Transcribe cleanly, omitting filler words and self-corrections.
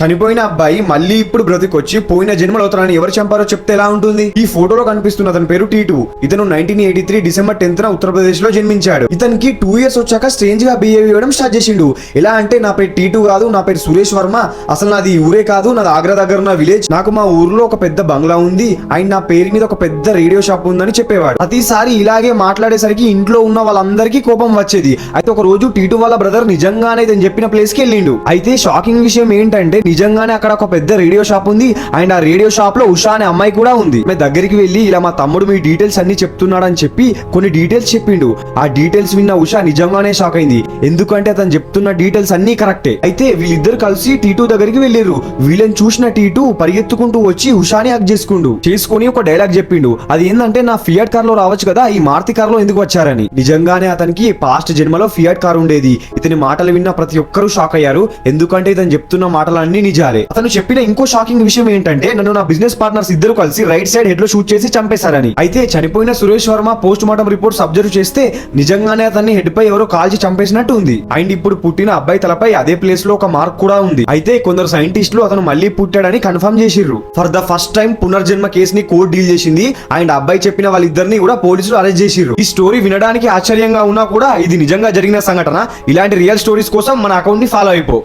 చనిపోయిన అబ్బాయి మళ్ళీ ఇప్పుడు బ్రతికొచ్చి పోయిన జన్మలో తనని ఎవరు చంపారో చెప్తే ఎలా ఉంటుంది? ఈ ఫోటోలో కనిపిస్తున్న అతని పేరు టీటు. ఇతను 1983 డిసెంబర్ 10న ఉత్తరప్రదేశ్ లో జన్మించాడు. ఇతనికి 2 years వచ్చాక స్ట్రేంజ్ గా బిహేవ్ చేయడం స్టార్ట్ చేసిండు. ఎలా అంటే నా పేరు టీటు కాదు, నా పేరు సురేష్ వర్మ, అసలు నాది ఊరే కాదు, నాది ఆగ్రా దగ్గర ఉన్న విలేజ్, నాకు మా ఊర్లో ఒక పెద్ద బంగ్లా ఉంది, ఆయన నా పేరు మీద ఒక పెద్ద రేడియో షాప్ ఉందని చెప్పేవాడు. ప్రతిసారి ఇలాగే మాట్లాడేసరికి ఇంట్లో ఉన్న వాళ్ళందరికీ కోపం వచ్చేది. అయితే ఒక రోజు టీటు వాళ్ళ బ్రదర్ నిజంగానే ఇతను చెప్పిన ప్లేస్ కి వెళ్ళిండు. అయితే షాకింగ్ విషయం ఏంటంటే నిజంగానే అక్కడ ఒక పెద్ద రేడియో షాప్ ఉంది అండ్ ఆ రేడియో షాప్ లో ఉషా అనే అమ్మాయి కూడా ఉంది. మేము దగ్గరికి వెళ్ళి ఇలా మా తమ్ముడు మీ డీటెయిల్స్ అన్ని చెప్తున్నాడని చెప్పి కొన్ని డీటెయిల్స్ చెప్పిండు. ఆ డీటెయిల్స్ విన్న ఉషా నిజంగానే షాక్ అయింది, ఎందుకంటే అతను చెప్తున్న డీటెయిల్స్ అన్ని కరెక్టే. అయితే వీళ్ళిద్దరు కలిసి టీటు దగ్గరికి వెళ్ళిర్రు. వీళ్ళని చూసిన టీటు పరిగెత్తుకుంటూ వచ్చి ఉషాని హక్ చేసుకొని ఒక డైలాగ్ చెప్పిండు. అది ఏంటంటే నా ఫియట్ కార్ లో రావచ్చు కదా, ఈ మారుతి కార్ లో ఎందుకు వచ్చారని. నిజంగానే అతనికి పాస్ట్ జన్మలో ఫియట్ కార్ ఉండేది. ఇతని మాటలు విన్న ప్రతి ఒక్కరూ షాక్ అయ్యారు, ఎందుకంటే ఇతను చెప్తున్న మాటలన్నీ నిజాలే. అతను చెప్పిన ఇంకో షాకింగ్ విషయం ఏంటంటే నన్ను నా బిజినెస్ పార్ట్నర్స్ ఇద్దరు కలిసి రైట్ సైడ్ హెడ్ లో షూట్ చేసి చంపేశారని. అయితే చనిపోయిన Suresh Varma post mortem reports observe చేస్తే నిజంగానే అతన్ని హెడ్ పై ఎవరో కాల్చి చంపేసినట్టు ఉంది. అండ్ ఇప్పుడు పుట్టిన అబ్బాయి తలపై అదే ప్లేస్ లో ఒక మార్క్ కూడా ఉంది. అయితే కొందరు సైంటిస్టులు అతను మళ్ళీ పుట్టాడని కన్ఫర్మ్ చేసిర్రు. ఫర్ ద ఫస్ట్ టైం పునర్జన్మ కేసుని కోర్టు డీల్ చేసింది అండ్ అబ్బాయి చెప్పిన వాళ్ళిద్దరిని కూడా పోలీసులు అరెస్ట్ చేసిర్రు. ఈ స్టోరీ వినడానికి ఆశ్చర్యంగా ఉన్నా కూడా ఇది నిజంగా జరిగిన సంఘటన. ఇలాంటి రియల్ స్టోరీస్ కోసం మన అకౌంట్ ని ఫాలో అయిపో.